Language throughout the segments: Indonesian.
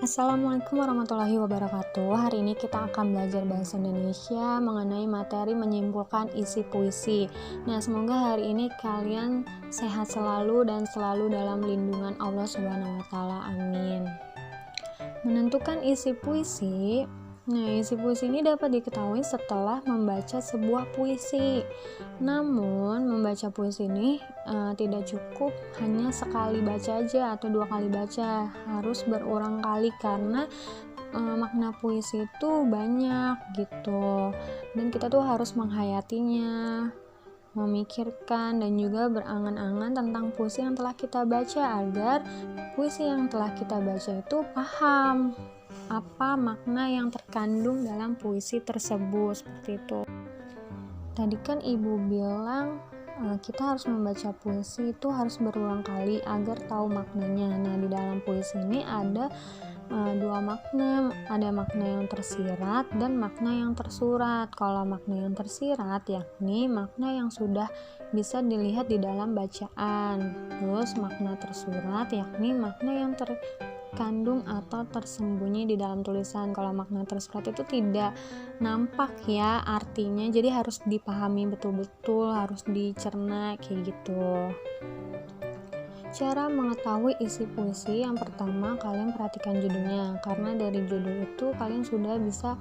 Assalamualaikum warahmatullahi wabarakatuh. Hari ini kita akan belajar bahasa Indonesia mengenai materi menyimpulkan isi puisi. Nah, semoga hari ini kalian sehat selalu dan selalu dalam lindungan Allah Subhanahu wa taala. Amin. Menentukan isi puisi. Nah, isi puisi ini dapat diketahui setelah membaca sebuah puisi. Namun, membaca puisi ini tidak cukup hanya sekali baca aja atau 2 kali baca, harus berulang kali karena makna puisi itu banyak gitu. Dan kita tuh harus menghayatinya, memikirkan dan juga berangan-angan tentang puisi yang telah kita baca agar puisi yang telah kita baca itu paham apa makna yang terkandung dalam puisi tersebut, seperti itu. Tadi kan ibu bilang kita harus membaca puisi itu harus berulang kali agar tahu maknanya. Nah, di dalam puisi ini ada dua makna, ada makna yang tersirat dan makna yang tersurat. Kalau makna yang tersirat yakni makna yang sudah bisa dilihat di dalam bacaan. Terus makna tersurat yakni makna yang terkandung atau tersembunyi di dalam tulisan. Kalau makna tersurat itu tidak nampak ya artinya, jadi harus dipahami betul-betul, harus dicerna kayak gitu. Cara mengetahui isi puisi, yang pertama kalian perhatikan judulnya, karena dari judul itu kalian sudah bisa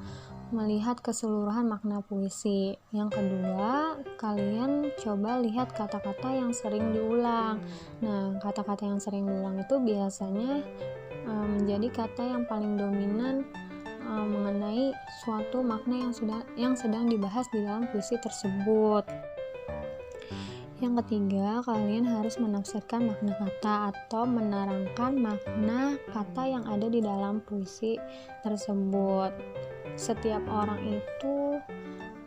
melihat keseluruhan makna puisi. Yang kedua, kalian coba lihat kata-kata yang sering diulang. Nah, kata-kata yang sering diulang itu biasanya menjadi kata yang paling dominan mengenai suatu makna yang sedang dibahas di dalam puisi tersebut. Yang ketiga, kalian harus menafsirkan makna kata atau menerangkan makna kata yang ada di dalam puisi tersebut. Setiap orang itu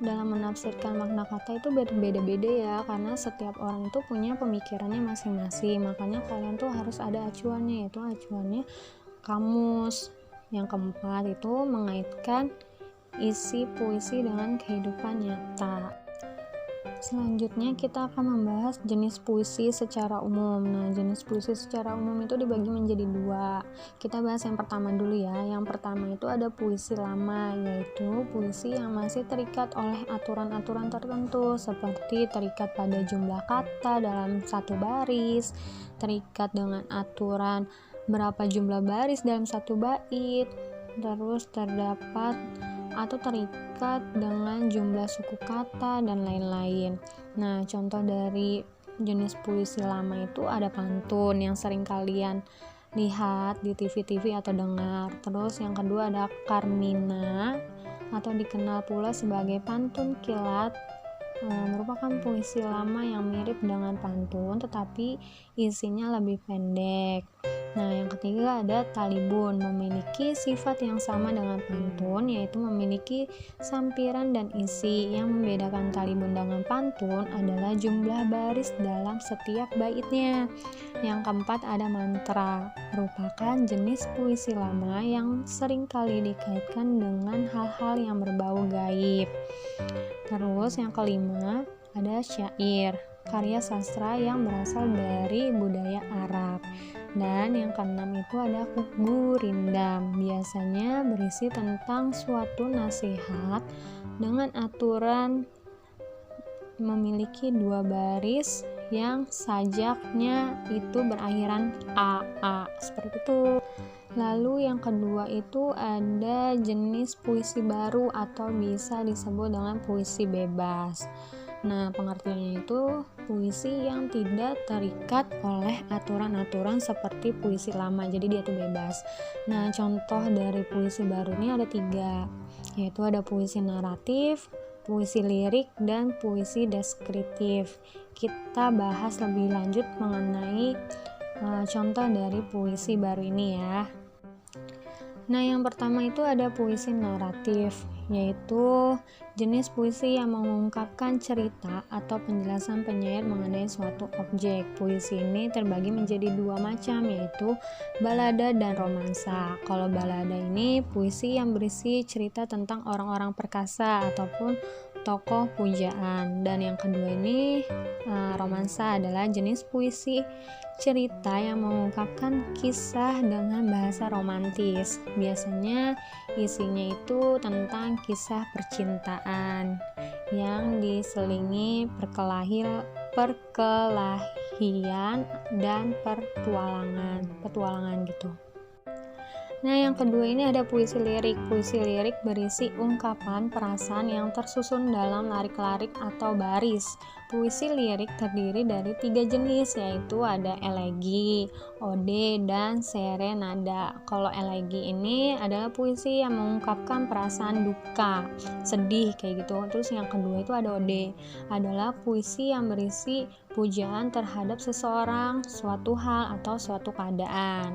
dalam menafsirkan makna kata itu berbeda-beda ya, karena setiap orang itu punya pemikirannya masing-masing. Makanya kalian tuh harus ada acuannya, yaitu acuannya kamus. Yang keempat itu mengaitkan isi puisi dengan kehidupan nyata. Selanjutnya kita akan membahas jenis puisi secara umum. Nah, jenis puisi secara umum itu dibagi menjadi 2. Kita bahas yang pertama dulu ya. Yang pertama itu ada puisi lama, yaitu puisi yang masih terikat oleh aturan-aturan tertentu, seperti terikat pada jumlah kata dalam satu baris, terikat dengan aturan berapa jumlah baris dalam satu bait, terus terdapat atau terikat dengan jumlah suku kata dan lain-lain. Nah, contoh dari jenis puisi lama itu ada pantun yang sering kalian lihat di TV-TV atau dengar. Terus yang kedua ada karmina atau dikenal pula sebagai pantun kilat. Merupakan puisi lama yang mirip dengan pantun tetapi isinya lebih pendek. Nah, yang ketiga ada talibun, memiliki sifat yang sama dengan pantun, yaitu memiliki sampiran dan isi. Yang membedakan talibun dengan pantun adalah jumlah baris dalam setiap baitnya. Yang keempat ada mantra, merupakan jenis puisi lama yang sering kali dikaitkan dengan hal-hal yang berbau gaib. Terus yang kelima ada syair, karya sastra yang berasal dari budaya Arab. Dan yang keenam itu ada gurindam, biasanya berisi tentang suatu nasihat dengan aturan memiliki 2 baris yang sajaknya itu berakhiran AA, seperti itu. Lalu yang kedua itu ada jenis puisi baru atau bisa disebut dengan puisi bebas. Nah, pengertiannya itu puisi yang tidak terikat oleh aturan-aturan seperti puisi lama, jadi dia tuh bebas. Nah, contoh dari puisi baru ini ada 3, yaitu ada puisi naratif, puisi lirik, dan puisi deskriptif. Kita bahas lebih lanjut mengenai contoh dari puisi baru ini ya. Nah, yang pertama itu ada puisi naratif, yaitu jenis puisi yang mengungkapkan cerita atau penjelasan penyair mengenai suatu objek. Puisi ini terbagi menjadi 2 macam, yaitu balada dan romansa. Kalau balada ini puisi yang berisi cerita tentang orang-orang perkasa ataupun tokoh pujaan. Dan yang kedua ini romansa adalah jenis puisi cerita yang mengungkapkan kisah dengan bahasa romantis. Biasanya isinya itu tentang kisah percintaan yang diselingi perkelahian dan petualangan gitu. Nah, yang kedua ini ada puisi lirik. Puisi lirik berisi ungkapan perasaan yang tersusun dalam larik-larik atau baris. Puisi lirik terdiri dari 3 jenis, yaitu ada elegi, ode, dan serenada. Kalau elegi ini adalah puisi yang mengungkapkan perasaan duka, sedih kayak gitu. Terus yang kedua itu ada ode, adalah puisi yang berisi pujaan terhadap seseorang, suatu hal, atau suatu keadaan.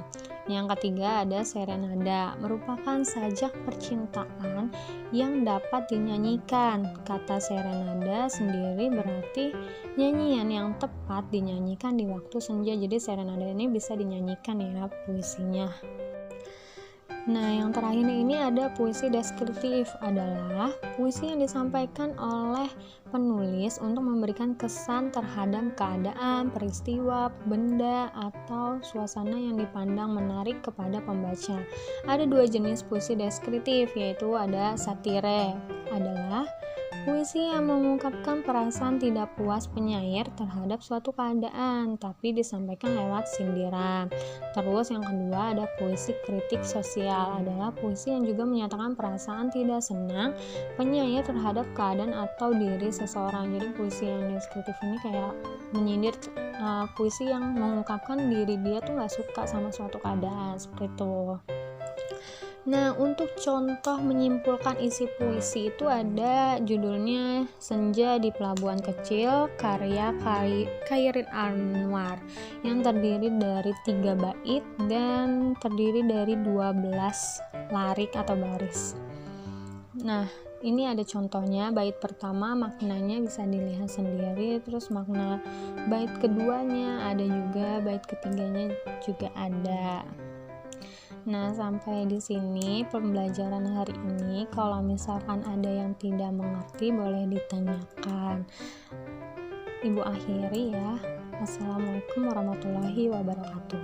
Yang ketiga ada serenada, merupakan sajak percintaan yang dapat dinyanyikan. Kata serenada sendiri berarti nyanyian yang tepat dinyanyikan di waktu senja. Jadi serenada ini bisa dinyanyikan ya puisinya. Nah, yang terakhir ini ada puisi deskriptif, adalah puisi yang disampaikan oleh penulis untuk memberikan kesan terhadap keadaan, peristiwa, benda, atau suasana yang dipandang menarik kepada pembaca. Ada 2 jenis puisi deskriptif, yaitu ada satire, adalah puisi yang mengungkapkan perasaan tidak puas penyair terhadap suatu keadaan, tapi disampaikan lewat sindiran. Terus yang kedua ada puisi kritik sosial, adalah puisi yang juga menyatakan perasaan tidak senang penyair terhadap keadaan atau diri seseorang. Jadi puisi yang deskriptif ini kayak menyindir, puisi yang mengungkapkan diri dia tuh gak suka sama suatu keadaan, seperti itu. Nah, untuk contoh menyimpulkan isi puisi itu ada judulnya Senja di Pelabuhan Kecil, karya Khairin Anwar, yang terdiri dari 3 bait dan terdiri dari 12 larik atau baris. Nah, ini ada contohnya. Bait pertama maknanya bisa dilihat sendiri, terus makna bait keduanya ada juga, bait ketiganya juga ada. Nah, sampai di sini pembelajaran hari ini. Kalau misalkan ada yang tidak mengerti, boleh ditanyakan. Ibu akhiri ya. Assalamualaikum warahmatullahi wabarakatuh.